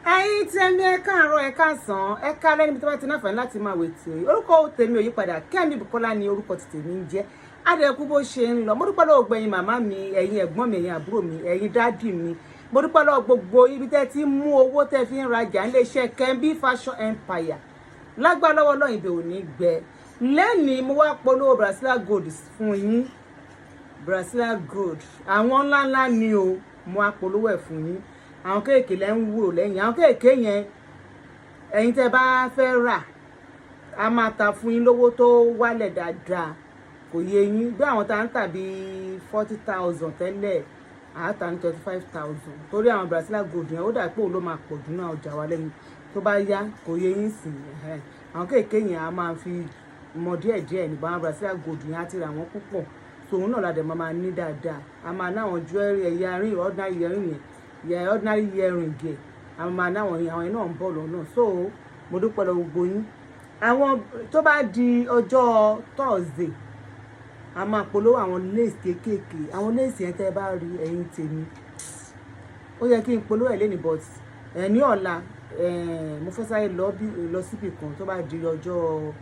Ayé tẹ́mi ẹ káàárọ̀ ẹ káàsán ẹ káalẹ́ níbi tó bá ti náfààní láti máa wètò yìí. Orúkọ tèmi ò yí padà, Kẹ́mi Bùkọ́lá ni orúkọ ti tèmi ń jẹ́. Adẹ́kú bó ṣe ń lọ. Mo dúpẹ́ lọ́wọ́ gbẹ̀yin màmá mi, ẹ̀yin ẹ̀gbọ́n mi, ẹ̀yin àbúrò mi, ẹ̀yin dádì mi. Mo dúpẹ́ lọ́wọ́ gbogbo ibi tẹ́ ti mú owó tẹ́ fi ń rajà nílé iṣẹ́ Kembi Fashion Empire. Lágbára lọ́wọ́ Ọlọ́run ibẹ̀ ò ní gbẹ. Lẹ́nìí mo wá polówó Brazilian Gold fún yín. Brazilian Gold. Àwọn ńláńlá ni o, mo wá polówó ẹ̀ fún yín. Àwọn kéèké lẹ́ ń wúrò lẹ́yìn. Àwọn kéèké yẹn ẹ̀yin tẹ́ bá fẹ́ rà a máa ta fún yín lówó tó wálẹ̀ dáadáa. Kò yé yín bí àwọn tá ń tà bí 40,000 tẹ́lẹ̀ a ta ní 25,000 torí àwọn Brazilian Gold yẹn ó dà pé òun ló máa pọ̀ jù náà ọjà wa lẹ́yìn tó bá yá kò yé yín sìn àwọn kéèké yẹn a máa fi mọ díẹ̀díẹ̀ nígbà àwọn Brazilian Gold yẹn á ti rà wọ́n púpọ̀ tòun náà la dẹ̀ máa ní dáadáa a máa náwọn jewelry ẹ̀yà ring ordinary earring yẹn yẹ ordinary earring gẹ̀ àwọn máa náwọn yẹn àwọn yẹn náà ń bọ̀ lọ́nà so mo dúpẹ́ lọ gbogbo yín àwọn tó bá di ọjọ́ Thursday a máa polówó àwọn lace kéékèèké àwọn lace yẹn tẹ́ bá rí ẹ̀yin tèmi ó yẹ kí n polówó ẹ̀ lẹ́nìí but ní ọ̀la mo fẹ́ sáré lọ síbì kan tó bá di ọjọ́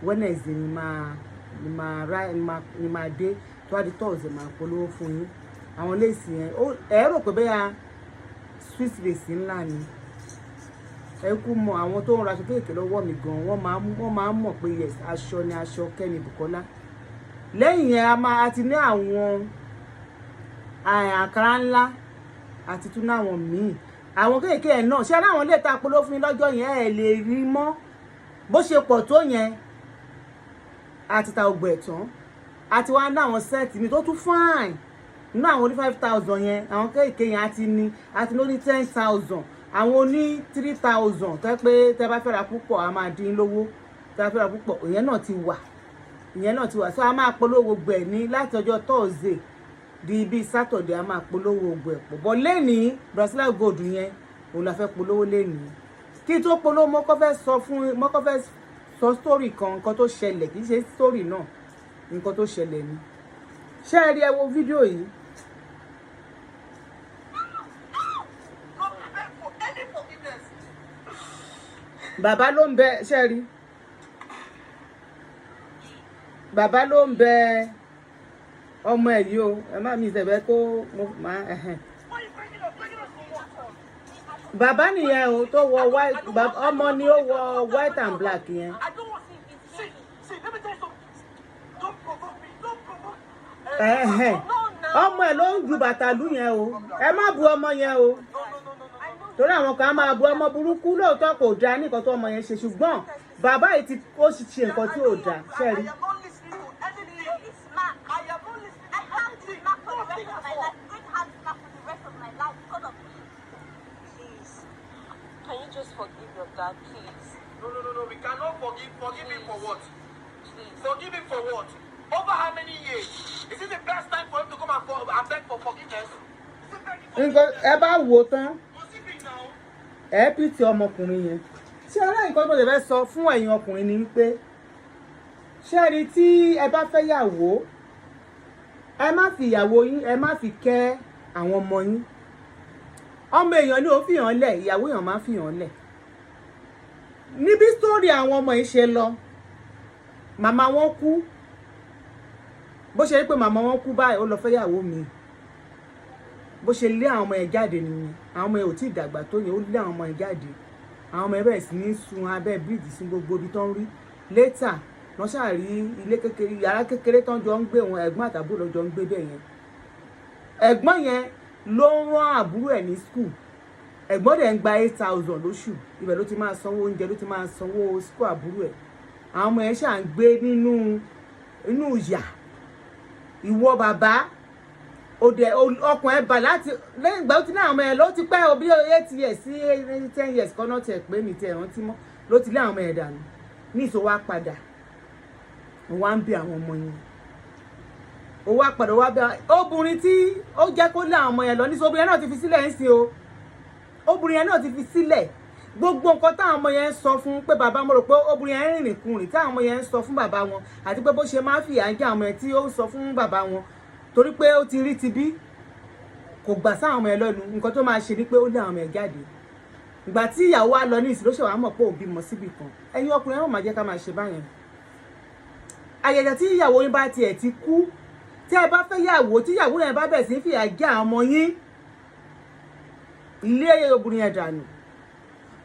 Wednesday ni máa dé tó bá di Thursday máa polówó fún yín àwọn lace yẹn ẹ rò pé bẹ́ẹ̀ sweet lace ńlá ni ẹ kú mọ àwọn tó ń raṣọ kéèké lọ́wọ́ mi gan wọ́n máa ń mọ̀ pé yes aṣọ ni aṣọ Kẹ́mi Bùkọ́lá lẹ́yìn yẹn a ti ní àwọn àkàrà ńlá àti tún náwọn míì àwọn kéèké ẹ̀ náà ṣé aláwọn ilé ìta polówó fún yín lọ́jọ́ yẹn ẹ̀ lè rí mọ́ bó ṣe pọ̀ tó yẹn àti ta ògbò ẹ̀tàn àti wá ní àwọn sẹ́ẹ̀tì mi tó tún fine nínú àwọn oní 5,000 yẹn àwọn kéèké yẹn àti ní 10,000 àwọn oní 3,000 tẹ́ pé tẹ́ bá fẹ́ ra púpọ̀ a máa dín lówó tẹ́ bá fẹ́ ra púpọ̀ ìyẹn náà ti wà so a máa polówó gbogbo ẹ̀ ní láti ọjọ́ Thursday di bíi Saturday a máa polówó gbogbo ẹ̀ pọ̀ bọ́ lẹ́nìí Brazilian Gold yẹn òun la fẹ́ polówó lẹ́nìí kí tó polówó mọ́kọ́ fẹ́ sọ story kan nǹkan tó ṣẹlẹ̀ kì í ṣe story náà nǹkan tó ṣẹlẹ̀ ni ṣé ẹ rí ẹ wo fídíò yìí. Bàbá ló ń bẹ ṣé rí bàbá ló ń bẹ ọmọ ẹ̀ yìí o ẹ má mi ìṣẹ̀bẹ̀ kó mo máa bàbá nìyẹn o tó wọ white ọmọ ni ó wọ white and black yẹn. Ọmọ ẹ̀ ló ń ju bàtàlú yẹn o ẹ má bu ọmọ yẹn o torí àwọn kan máa bu ọmọ burúkú lóòótọ́ kò dáa nìkan tó ọmọ yẹn ṣe ṣùgbọ́n bàbá yìí ó sì ṣe nǹkan tí ò dáa ṣẹ́rí. Can you just forgive your dad, please? No. We cannot forgive. Forgive him for what? Please. Forgive him for what? Over how many years? Is it the best time for him to come and beg for forgiveness? Nǹkan ẹ bá wò tán Forgive him now. ẹ pìtì ọmọkùnrin yẹn ṣé ọlọ́run nǹkan tó lè fẹ́ sọ fún ẹ̀yin ọkùnrin ni wípé ṣé rí tí ẹ bá fẹ́ yàwó ẹ má fi ìyàwó yín ẹ má fi kẹ́ àwọn ọmọ yín ọmọ èèyàn ni ó fi hàn lẹ̀ ìyàwó èèyàn máa fi hàn lẹ̀ níbi sórí àwọn ọmọ yìí ṣe lọ màmá wọn kú bó ṣe rí pé màmá wọn kú báyìí ó lọ fẹ́ yàwó mi bó ṣe lé àwọn ọmọ ẹ̀ jáde nìyẹn àwọn ọmọ ẹ̀ ò tí ì dàgbà tó yẹn ó lé àwọn ọmọ ẹ̀ jáde àwọn ọmọ ẹ̀ bẹ̀rẹ̀ sí ní sun abẹ́ bíríìjì sí gbogbo ibi tó ń rí létà wọ́n ṣàrí ilé kékeré yàrá kékeré tó ń jọ ń gbé wọn ẹ̀gbọ́n àtàbúrò jọ ń gbé bẹ́ẹ̀ yẹn ẹ̀gbọ́n yẹn ló ń rán àbúrò ẹ̀ ní skul ẹ̀gbọ́n dẹ̀ ń gba 8,000 lóṣù ibẹ̀ ló ti máa sanwó oúnjẹ ló ti máa sanwó skul àbúrò ẹ̀ àwọn ọmọ ẹ̀ ṣà ń gbé nínú ìyà ìwọ bàbá òde ọkùn ẹ bà láti lẹ́yìn ìgbà tí náà ọmọ ẹ ló ti pẹ́ o bí 8 years sí 10 years kan náà tiẹ̀ pé mi tiẹ̀ rántí mọ́ ló ti lé àwọn ọmọ ẹ̀ dànù ní ìṣó wá padà wá ń bí àwọn ọmọ yẹn ó wá padà wá bí obìnrin tí ó jẹ́ kó lé àwọn ọmọ yẹn lọ ní sọ obìnrin náà ti fi sílẹ̀ ń sin o obìnrin yẹn náà ti fi sílẹ̀ gbogbo nǹkan táwọn ọmọ yẹn ń sọ fún pé bàbá mo rò pé obìnrin yẹn rìnrìn kùnrin táwọn ọmọ yẹn ń sọ fún bàbá wọn àti pé bó ṣe máa ń fìyà ń jẹ àwọn ọmọ yẹn tí ó ń sọ fún bàbá wọn torí pé ó ti rí ti bí kò gbà sáwọn ọmọ ẹ lọ́nu nǹkan tó máa ṣe ni pé ó lé àwọn ọmọ ẹ jáde ìgbà tí ìyàwó wa lọ ní ìsìn ló ṣe wàá mọ̀ pé òun bímọ síbì kan ẹ̀yin ọkùnrin ẹ̀ má jẹ́ ká máa ṣe báyẹn àyẹ̀yẹ̀ tí ìyàwó yín bá tiẹ̀ ti kú tí ẹ bá fẹ́ yàwó tí ìyàwó yẹn bá bẹ̀ sí fìyà jẹ àwọn ọmọ yín ilé obìnrin yẹn dànù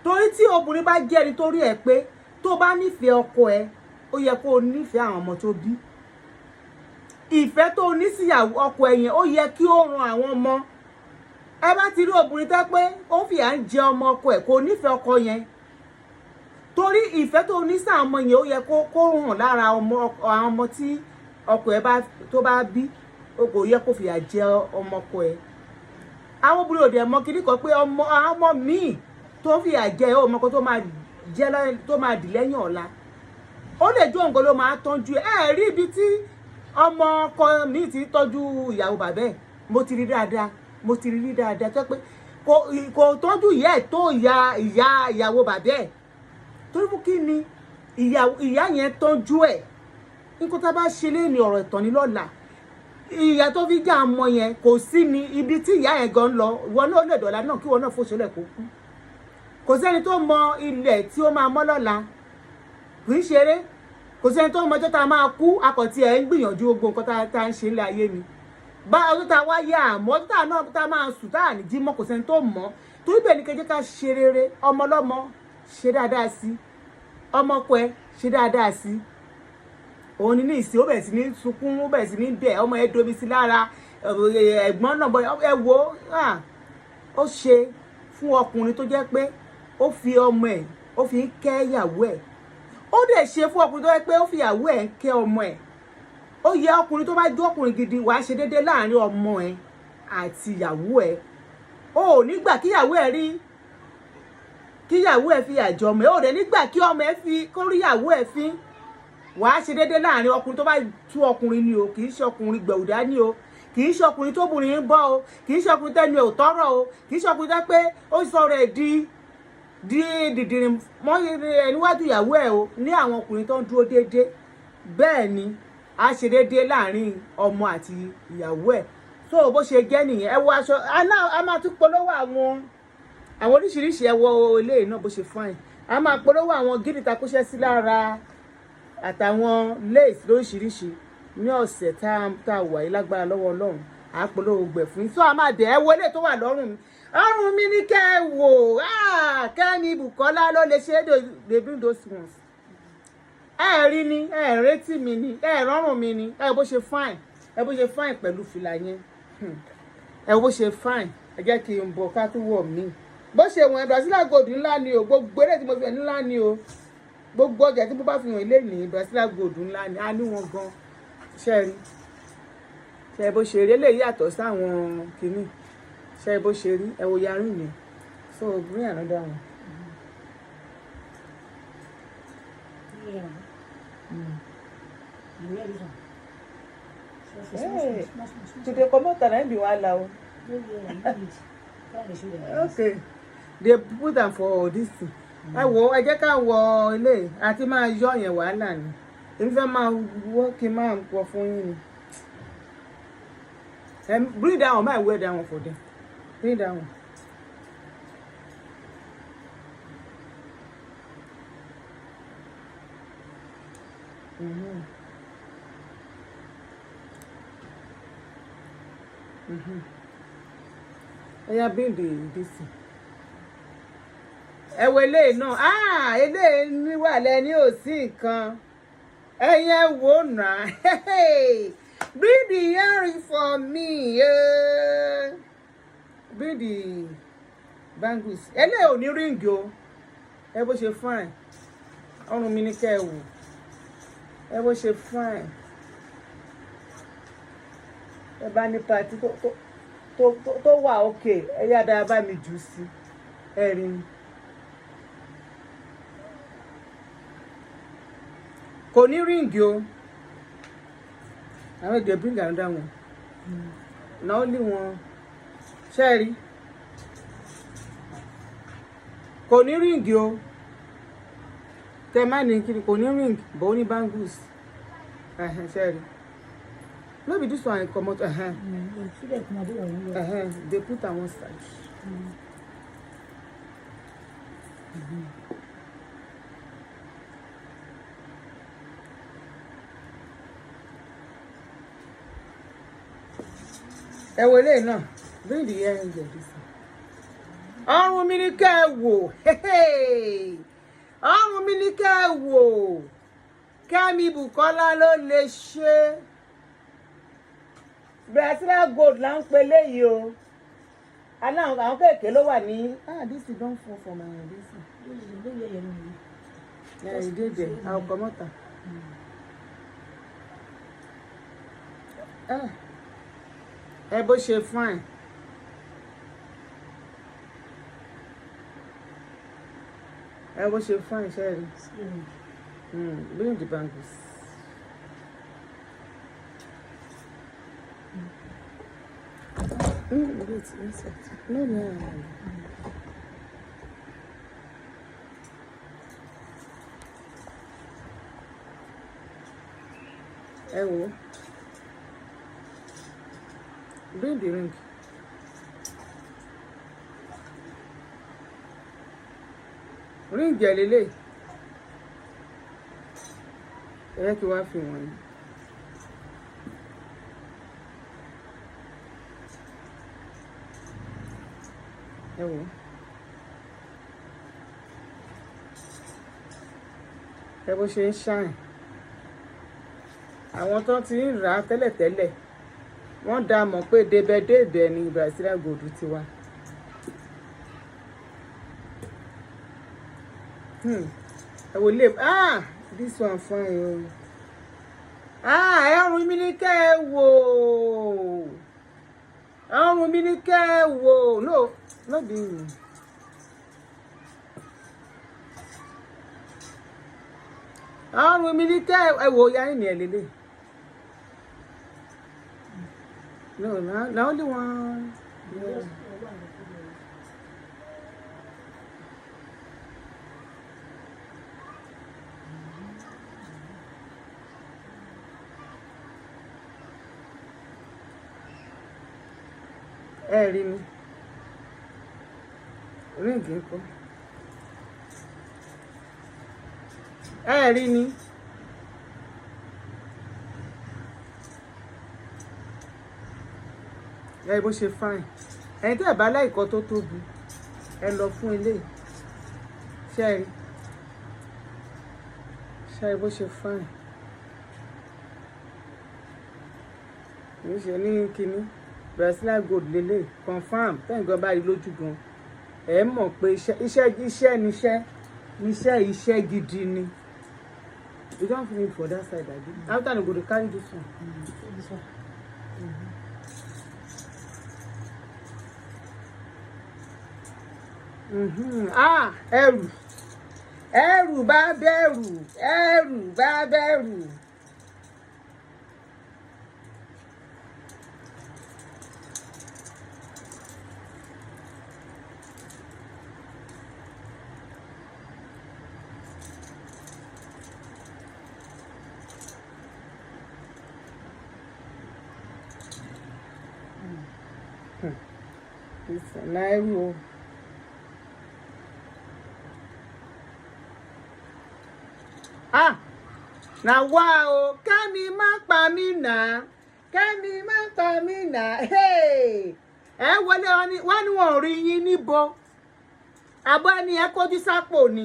torí tí obìnrin bá jẹ́ ẹni torí ẹ̀ pé tó bá nífẹ̀ẹ́ ọkọ ẹ ó yẹ kó o nífẹ̀ẹ́ àwọn ọmọ tó bí ìfẹ́ tó o ní sí ọkọ ẹ yẹn ó yẹ kí ó ran àwọn ọmọ ẹ bá ti rí obìnrin tẹ́ pé ó fìyà ń jẹ ọmọ ọkọ ẹ kò nífẹ̀ẹ́ ọkọ yẹn torí ìfẹ́ tó o ní sí àwọn ọmọ yẹn ó yẹ kó hàn lára àwọn ọmọ tí ọkọ ẹ tó bá bí ó kò yẹ kó fìyà jẹ ọmọ ọkọ ẹ àwọn obìnrin òde ẹ̀mọ́ kiri kan pé àwọn ọmọ míì tó fìyà jẹ ọmọ kan tó máa dì lẹ́yìn ọ̀la ó lè jó nǹkan ló máa tọ́jú ẹ rí ibi tí ọmọ ọkọ mi ti tọ́jú ìyàwó bàbá ẹ̀ mo ti rí dáadáa tó pé kò tọ́jú ìyá ẹ̀ tó ìyàwó bàbá ẹ̀ torí fún kí ni ìyá yẹn tọ́jú ẹ̀ nǹkan tá a bá ṣe lé ní ọ̀rọ̀ ìtàn ní lọ́la ìyá tó fi já ọmọ yẹn kò sí ní ibi tí ìyá yẹn gan lọ ìwọ náà lè dọ̀la náà kí ìwọ náà fòṣọlẹ̀ kó kú kò sẹ́ni tó mọ ilẹ̀ tí ó máa mọ́ lọ́la kì í ṣeré kò sẹ́ni tó mọ ọjọ́ tá a máa kú akọ̀tì ẹ̀ ń gbìyànjú gbogbo nǹkan tá a ń ṣe nílé ayé ni bá ọjọ́ tá a wá yá àmọ́ ọjọ́ tá a náà tá a máa sùn tá a ní jí mọ́ kò sẹ́ni tó mọ̀ torí bẹ́ẹ̀ ni kẹjẹ́ ká ṣe rere ọmọ ọlọ́mọ ṣe dáadáa sí ọmọ ọkọ ẹ ṣe dáadáa sí òun ní ìsìn ó bẹ̀rẹ̀ sí ní sunkún ó bẹ̀rẹ̀ sí ní bẹ̀ ọmọ ẹ domi sí lára ẹ̀gbọ́n náà ẹ wo ó ṣe fún ọkùnrin tó jẹ́ pé ó fi ọmọ ẹ̀ ó fi ń kẹ́ ìyàwó ẹ̀ ó dẹ̀ ṣe fún ọkùnrin tó jẹ́ pé ó fi ìyàwó ẹ̀ ń kẹ́ ọmọ ẹ̀ ó yẹ ọkùnrin tó bá jó ọkùnrin gidi wàá ṣe déédéé láàrin ọmọ ẹ̀ àti ìyàwó ẹ̀ ó nígbà kíyàwó ẹ̀ rí kíyàwó ẹ̀ fi àjọ ọmọ ẹ̀ ó dẹ̀ nígbà kí ọmọ ẹ̀ fi kóríyàwó ẹ̀ fín wàá ṣe déédéé láàrin ọkùnrin tó bá tú ọkùnrin ni o kì í ṣe ọkùnrin gbẹ̀wùdá ni o kì í ṣe ọkùnrin tó bùnrin ń bọ́ o kì í ṣe ọkùnrin tẹ́nu ẹ̀ ò tọ́rọ̀ o kì í ṣe ọkùnrin tó pé ó sọ̀rọ̀ ẹ̀ di dìdìrín mọ́ níwájú ìyàwó ẹ̀ o ní àwọn ọkùnrin tó ń dúró déédéé bẹ́ẹ̀ ni a ṣe déédéé láàrin ọmọ àti ìyàwó ẹ̀ tó bó ṣe jẹ́ nìyẹn ẹ wo aṣọ a máa tún polówó àwọn oríṣiríṣi ẹ wo eléyìí náà bó ṣe fine a máa polówó àwọn gíní takúṣẹ́ sí lára àtàwọn lace lóríṣiríṣi ní ọ̀sẹ̀ tá a wà yìí lágbára lọ́wọ́ Ọlọ́run à ń polówó gbẹ̀ fún yín tó a máa dẹ̀ ẹ́ wọlé tó wà lọ́rùn mi ọrùn mi ní kẹ́ ẹ wò Kẹ́mi Bùkọ́lá ló lè ṣe é they bring those ones ẹ rí ni ẹ retí mi ni ẹ rọrùn mi ni ẹ bó ṣe fine pẹ̀lú fìlà yẹn ẹ bó ṣe fine ẹ jẹ́ kí n bọ̀ ká tún wọ̀ mí bó ṣe wọ̀n Brazilian gold ńlá ni o gbogbo eré tí mo fi hàn ńlá ni o gbogbo ọjà tí mo bá fi hàn ilé ní Brazilian gold ńlá ni a ní wọn gan ṣe rí ṣe bó ṣe rí eléyìí yàtọ̀ sáwọn kìíní ṣe bó ṣe rí ẹ wo yarí yẹn so bring another one. Hey, today come out and be wala o. Okay, they put am for this thing. Ẹ wo ẹ jẹ́ ká wọ ilé àti máa yọ yẹn wàhálà ni èmi fẹ́ máa wọ́ kí n máa pọ̀ fún yín ni. Bring that one, my wear that one for them. Bring that one. Ẹ̀yà bring this thing. Ẹ wo eléyìí náà eléyìí níwàlẹ̀ ní òsì nǹkan ẹ̀yẹ wò náà bring the earring for me bring the bangles eléyìí ò ní ríǹgì o ẹ bó ṣe fine ọrùn mi ní kẹ́ ẹ wò ẹ bó ṣe fine ẹ bá ní pàtí tó wà òkè ẹ yá dáa bá mi jù sí ẹ rí ni. Kò ní ríǹgì o àwọn èdè bring another one na only one ṣẹ́ẹ̀rí kò ní ríǹgì o tẹ má ní kiri kò ní ríǹgì bó ní bangles ṣẹ́ẹ̀rí no be this one comot they put am one side ẹ wo eléyìí náà bring the earring there this one. Ọrùn mi ní kẹ́ ẹ wò ọrùn mi ní kẹ́ ẹ wò Kẹ́mi Bùkọ́lá ló lè ṣe Brazilian gold là ń pe léyìí o àwọn kéèké ló wà ní this is don fall for my hand this one. Yeah, you did there. I'll come out. Ẹ bó ṣe fine. Ẹ bó ṣe fine, Sherry. Bring the bangles. Wait, insert. No. Ẹ wò. Bring the ring. Ring ẹ̀ lélẹ̀. Ẹ kí wá fi wọ̀nyí. Ẹ wò. Ẹ bó ṣe ń shine. Àwọn tó ti ń rà á tẹ́lẹ̀tẹ́lẹ̀ wọ́n dá mọ̀ pé débẹ̀débẹ̀ ni Brazilian gold ti wá. Ẹ wò lè this one fine o. Ẹrùn mi ní kẹ́ ẹ wò ọrùn mi ní kẹ́ ẹ wò no be me. Ọrùn mi ní kẹ́ ẹ wò yarí ni ẹ lélẹ̀. No, na only one. Yeah. Ẹ rí mi. Ríǹgì ńkọ́. Ẹ rí ni. Ẹ bó ṣe fine. Ẹ̀yin tí ẹ bá láìkọ́ tó tóbi ẹ lọ fún ilé. Ṣẹ́rí bó ṣe fine. Ní ṣe ní kinní Brazilian gold lélẹ̀ confam tẹ́yìn gan bá rí lójú gan ẹ mọ̀ pé iṣẹ́ gidi ni. You don't feel it for that side again. After you go to carry this one. This one. Ẹrù bá bẹ̀rù. Náírà. Na wá o Kẹ́mi má pa mí nà ẹ wọlé wọ́n ní wọ́n rí yín níbo àbọ̀ ni ẹ kójú sápò ni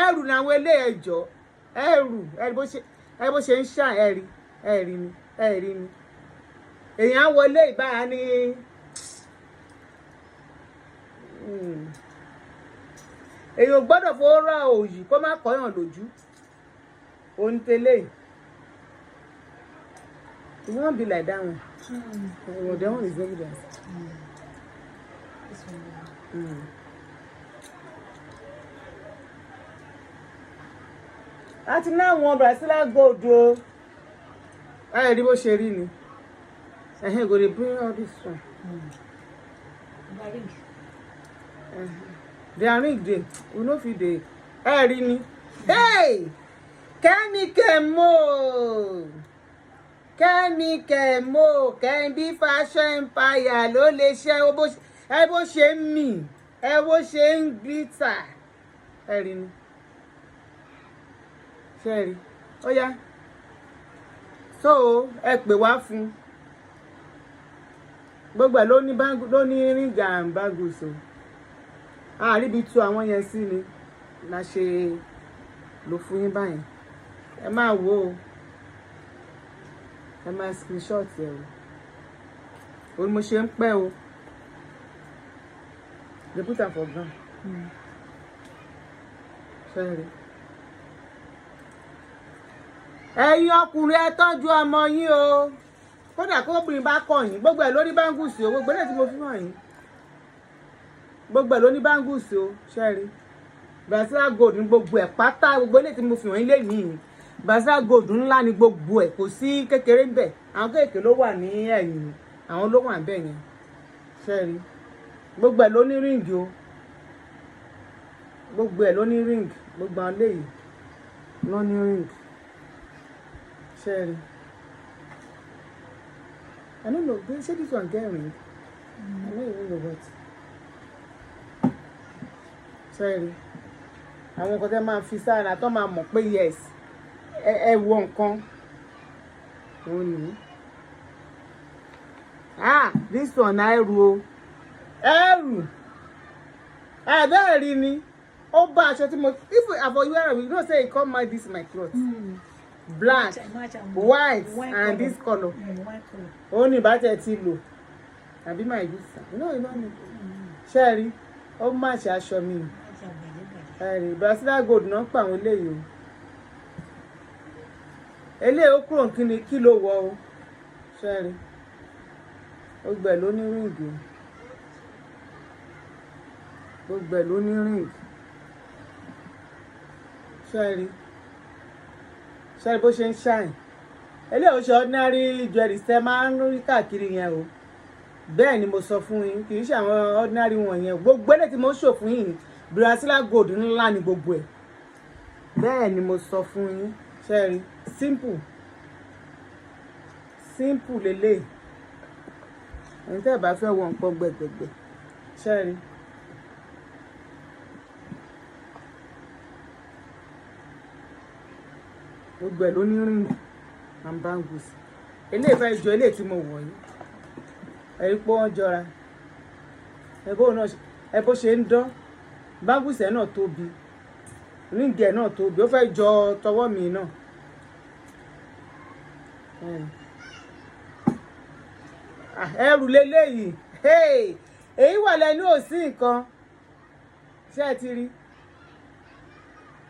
ẹrù làwọn ilé ẹjọ́ ẹrù ẹ bó ṣe ń ṣà ẹ rí ni èèyàn wọlé ìbára ní èèyàn gbọ́dọ̀ fowó rà òyì kó má kọ́yàn lójú òun tẹ́lẹ̀ it won't be like that one. That one is very nice. Láti ní àwọn Brazilian gold o ẹ rí bó ṣe rí ni go dey bring all this one. Their ring dey we no fit dey ẹ rí ni. Kẹ́mi Kẹ́mi fashion empire ló lè ṣe ẹ bó ṣe ń mì ẹ wo ṣe ń glitter ẹ rí ni ṣe rí ó yá so ẹ pè wá fún gbogbo ẹ ló ní ring and bangles o àríbi tu àwọn yẹn sí ni la ṣe lò fún yín báyìí ẹ máa wò ó ẹ máa screenshot ẹ o mo ṣe ń pẹ́ o they put am for ground sorry ẹ̀yin ọkùnrin ẹ tọ́jú ọmọ yín o kódà kó obìnrin bá kọ̀ yín gbogbo ẹ̀ ló ní báńgùsì o gbogbo ẹ̀ tí mo fi hàn yín gbogbo ẹ̀ ló ní báńgùsì o ṣẹ́rí Brazilian gold ní gbogbo ẹ̀ pátá gbogbo ẹ̀ tí mo fi hàn yín lẹ́yìn yìí Brazilian gold ńlá ní gbogbo ẹ̀ kò sí kékeré ńbẹ̀ àwọn kéèké ló wà ní ẹ̀yìn àwọn ló wà ńbẹ̀ yẹn ṣẹ́rí gbogbo ẹ̀ ló ní ring o gbogbo ẹ̀ ló ní ring gbogbo àwọn léyìí ló ní ring ṣẹ́rí. I don't know. They say this one get ring. I don't even know what. Sorry. Àwọn nǹkan tẹ́ máa fi sára tó máa mọ̀ pé yes. Ẹ wo nǹkan. Òun ni. This one ẹrù o. Ẹrù. Bẹ́ẹ̀ rí ni. Ó bá aṣọ tí mo. If I for you wear, you know say e come match this my cloth. Black, white, and this color. White color. Ó ní ìbátẹ̀ ti lò àbí máa yí sàn náà iná ni ṣẹ́ẹ̀rí ó má ṣe aṣọ mi ẹ̀rí Brazilian gold náà pa àwọn eléyìí o eléyìí ó kúrò kí ló wọ o ṣẹ́ẹ̀rí ó gbẹ̀ ló ní ríǹgì ó gbẹ̀ ló ní ríǹgì ṣẹ́ẹ̀rí bó ṣe ń ṣàìn eléyìí ó ṣe ordinary jewelry tẹ máa ń rí káàkiri yẹn o bẹ́ẹ̀ ni mo sọ fún yín kì í ṣe àwọn ordinary wọn yẹn gbogbo eléyìí tí mo ń ṣò fún yín Brazilian gold ńlá ni gbogbo ẹ̀ bẹ́ẹ̀ ni mo sọ fún yín ṣẹ́rí simple lélẹ̀ ẹni tẹ́ ẹ̀ bá fẹ́ wọ nǹkan gbẹ̀gbẹ̀gbẹ̀ ṣẹ́rí. gbogbo ẹ̀ ló ní ring and bangles eléyìí fẹ́ jọ eléyìí tí mo wọ̀ yìí ẹ̀rí pé wọ́n jọra ẹ bó ṣe ń dán bangles ẹ̀ náà tóbi ring ẹ̀ náà tóbi ó fẹ́ jọ tọwọ́ mi náà ẹrù leléyìí èyí wà lẹ́nu òsì nǹkan ṣé ẹ ti rí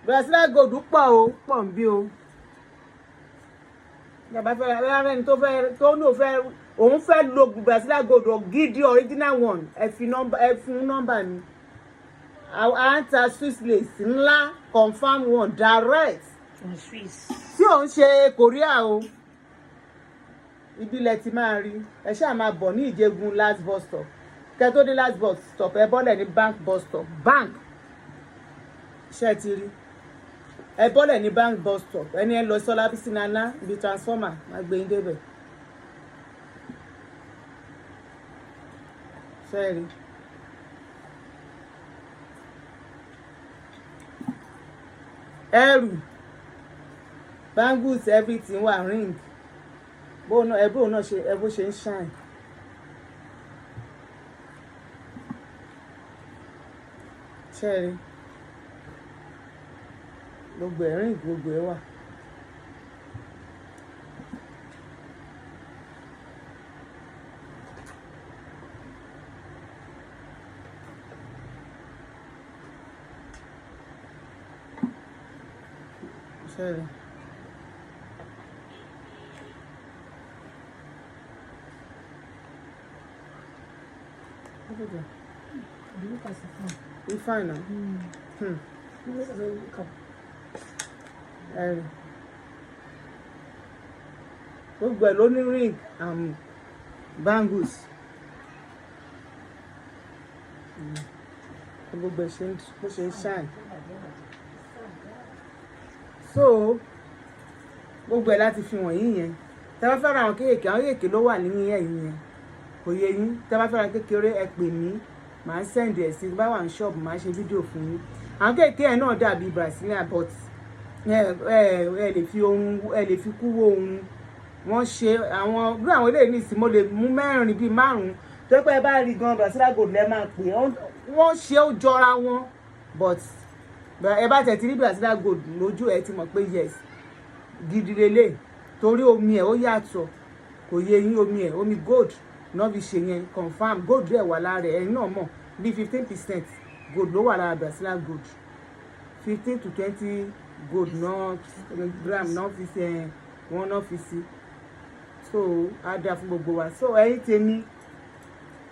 Brazilian gold pọ̀ o pọ̀ ń bí o yàbá fẹ́ ẹni tó ní òun fẹ́ lo Brazilian gold gidi original one ẹ fún nọ́mbà mi à ń ta Swiss lace ńlá confam one direct tí òun ṣe Korea o ìbílẹ̀ ti máa rí ẹ ṣáà máa bọ̀ ní Ìjẹ̀gùn last bus stop kẹ́ tó dé last bus stop ẹ bọ́lẹ̀ ní bank bus stop bank ṣé ẹ ti rí ẹ bọ́lẹ̀ ní bank bus stop ẹni ẹ lọ sọ́lá bísí nana ibi transformer máa gbé yín débẹ̀ fẹ́ẹ̀rí ẹrù bangles everything wà ring bó náà ṣe ń shine ṣẹ́ẹ̀rí gbogbo ẹ̀ ring gbogbo ẹ̀ wà. Ṣẹ́ẹ̀rí fine now. Gbogbo ẹ̀ ló ní ring and bangles gbogbo ẹ̀ bó ṣe ń shine so gbogbo ẹ̀ láti fi wọ̀nyí yẹn tẹ́ bá fẹ́ràn àwọn kéèké ló wà nínú ẹ̀yìn yẹn kò yẹ yín tẹ́ bá fẹ́ràn kékeré ẹ pè mí màá send ẹ̀ sí bá wà ní ṣọ́ọ̀bù màá ṣe fídíò fún yín. Àwọn kéèké ẹ̀ náà dàbí Brazilian but ẹ lè fi ohun ẹ lè fi kúwó ohun wọ́n ṣe àwọn bí àwọn eléyìí nìsín mo lè mú mẹ́rin bíi márùn-ún tó pé ẹ bá rí gan Brazilian gold lẹ́ máa pè wọ́n ṣe ó jọra wọn but ẹ bá tẹ̀ tí rí Brazilian gold lójú ẹ ti mọ̀ pé yes gidi lélẹ̀ torí omi ẹ̀ ó yàtọ̀ kò yẹ yín omi ẹ̀ omi gold náà fi ṣe yẹn confam gold rẹ̀ wà lára ẹ̀ náà mọ̀ bí 15% gold ló wà lára Brazilian gold 15 to 20 gold náà gram náà fi ṣe wọn náà fi sí so á dáa fún gbogbo wa so ẹ̀yin tèmi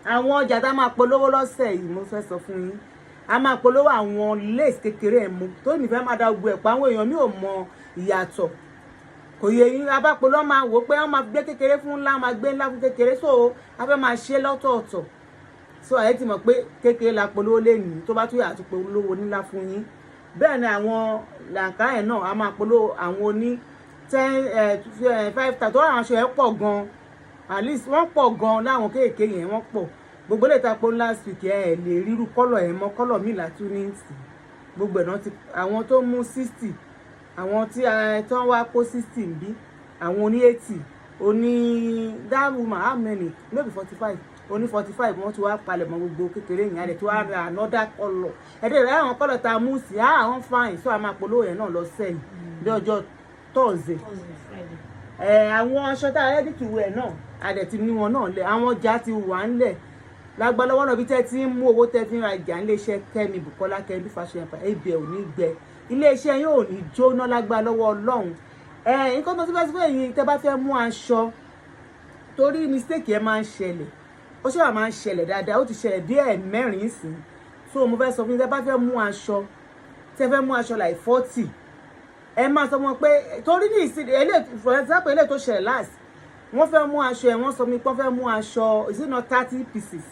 àwọn ọjà tá a máa polówó lọ́sẹ̀ yìí mo fẹ́ sọ fún yín a máa polówó àwọn lace kékeré ẹ̀ mú tó nífẹ̀ẹ́ máa dá gbogbo ẹ̀ pa àwọn èèyàn mi ò mọ ìyàtọ̀ kò yẹ yín abápolówó máa wò pé wọ́n máa gbé kékeré fún ńlá máa gbé ńlá fún kékeré so a fẹ́ máa ṣe lọ́tọ̀ọ̀tọ̀ so ẹ ti mọ̀ pé kékeré la polówó lẹ́yìn tó bá tún yà tó polówó nílá fún yín bẹ́ẹ̀ ni àwọn làǹkà ẹ̀ náà a máa polówó àwọn oní 5,000 tó àwọn aṣọ ẹ̀ pọ̀ gan at least wọ́n pọ̀ gan láwọn kéèké yẹn wọ́n pọ̀ gbogbo lè ta pé last week ẹ lè ríru kọ́lọ̀ ẹ̀ mọ́ kọ́lọ̀ mi látún ní ìsìn gbogbo ẹ̀ náà ti àwọn tó mú 60 àwọn tí tó ń wá kó 60 ń bí àwọn oní 80 oní that woman how many maybe 45 oní 45 wọ́n ti wá palẹ̀ mọ́ gbogbo kékeré yẹn àdẹ̀ tí wọ́n á ra another colour ẹ̀dẹ̀ rẹ̀ àwọn colour ta mú sí àwọn fine so a máa polówó yẹn náà lọ sẹ́yìn ní ọjọ́ Thursday àwọn aṣọ tá a ready to wear náà àdẹ̀ ti ní wọn náà lẹ̀ àwọn ọjà ti wà ń lẹ̀ lágbàlọ́wọ́ náà bí tẹ́ ti ń mú owó tẹ́ fi ń ra ìjà iléeṣẹ́ Kẹ́mi Bùkọ́lá Kẹ́mi fashion empire ibẹ̀ ò ní gbẹ iléeṣẹ́ yóò ní jóná lágbàlọ́wọ́ Ọlọ́run nǹkan tó ti fẹ́ sí fún ẹ̀yin tẹ́ bá fẹ́ mú aṣọ torí mistake ẹ̀ máa ń ṣẹlẹ̀ ó ṣe máa ń ṣẹlẹ̀ dáadáa ó ti ṣẹlẹ̀ bí ẹ̀mẹ́rin sí so mo fẹ́ sọ fún yín tẹ́ bá fẹ́ mú aṣọ tẹ́ fẹ́ mú aṣọ like 40 ẹ máa sọ wọn pé torí ní ìsìn for example eléyìí tó ṣẹlẹ̀ last wọ́n fẹ́ mú aṣọ ẹ̀ wọ́n sọ mi pé wọ́n fẹ́ mú aṣọ is it not 30 pieces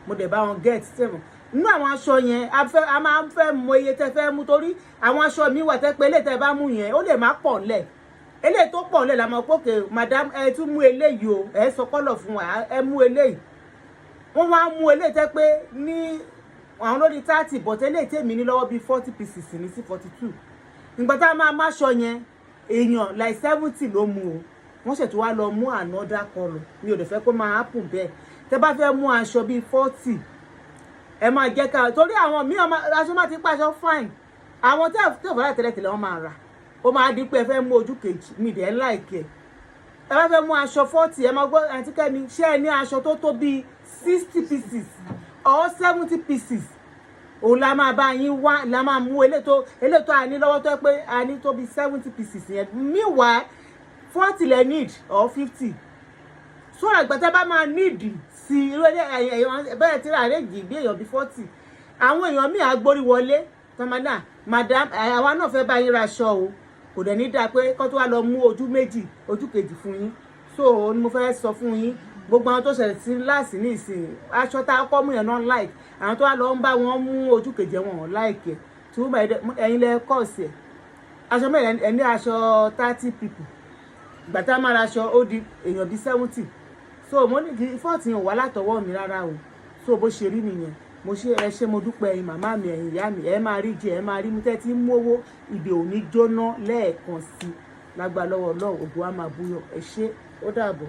mo dẹ̀ bá wọn get tẹ̀wọ̀n nínú àwọn aṣọ yẹn a máa ń fẹ́ mọ iye tẹ́ fẹ́ mú torí àwọn aṣọ mi wà tẹ́ pé eléyìí tẹ́ bá mú yẹn ó lè má pọ̀ lẹ̀ eléyìí tó pọ̀ lẹ̀ la mọ̀ pé okay madam ẹ tún mú eléyìí o ẹ sọ kọ́lọ̀ fún wa ẹ mú eléyìí wọ́n wá mú eléyìí tẹ́ pé ní àwọn lórí 30 but eléyìí tèmi ní lọ́wọ́ bíi 40 pieces ní sí 42 ìgbà tá a máa máṣọ yẹn èèyàn like 70 ló mú o wọ́n ṣètò wá lọ mú another colour mi ò dẹ̀ fẹ́ kó máa happen bẹ́ẹ̀ tẹ́ bá fẹ́ mú aṣọ bíi 40 ẹ máa jẹ́ ká torí àwọn míì aṣọ máa ti pàṣọ fine àwọn tẹ́ fọ́lá tẹ́lẹ̀tẹ́lẹ̀ wọ́n máa rà ó máa di pé ẹ fẹ́ mú ojú kejì mi dẹ̀ láìkẹ́ ẹ bá fẹ́ mú aṣọ 40 ẹ máa gbọ́ àǹtí Kẹ́mi ṣé ẹ ní aṣọ tó tó bíi 60 pieces or 70 pieces òun la máa bá yín wá la máa mú elétò àní lọ́wọ́ tó pé àní tó bíi 70 pieces yẹn meanwhile 40 lẹ need or 50 so àgbàtà bá máa need sí irú èèyàn bẹ́ẹ̀ tí ra rèjì bí èèyàn bíi 40 àwọn èèyàn míì agbórí wọlé tọmọdà madam àwa náà fẹ́ bá yín raṣọ o kò dẹ̀ ní dáa pé kó tó wá lọ mú ojú méjì ojú kejì fún yín so ni mo fẹ́ sọ fún yín gbogbo àwọn tó ṣẹlẹ̀ sí láàsì ní ìsìn aṣọ tá a kọ́ mú yẹn náà like àwọn tó wá lọ ń bá wọn mú ojú kejì wọn like tí wọ́n ẹ̀yin lẹ kọ́ sí ẹ̀ aṣọ mẹ́rin ẹni aṣọ 30 people ìgbà tá a máa ra aṣọ ó di èèyàn bíi 70 so mo ní kí fọ́ọ̀tì yẹn wà látọwọ́ mi rárá o so bó ṣe rí nìyẹn mo ṣe ẹ ṣé mo dúpẹ́ ẹ̀yin màmá mi ẹ̀yin ìyá mi ẹ máa rí jẹ ẹ máa rí mu tẹ́ tí ń mówó ìdè òní jóná lẹ́ẹ̀kan sí lágbà lọ́wọ́ Ọlọ́run ògo á máa búyọ ẹ ṣé ó dàbọ̀.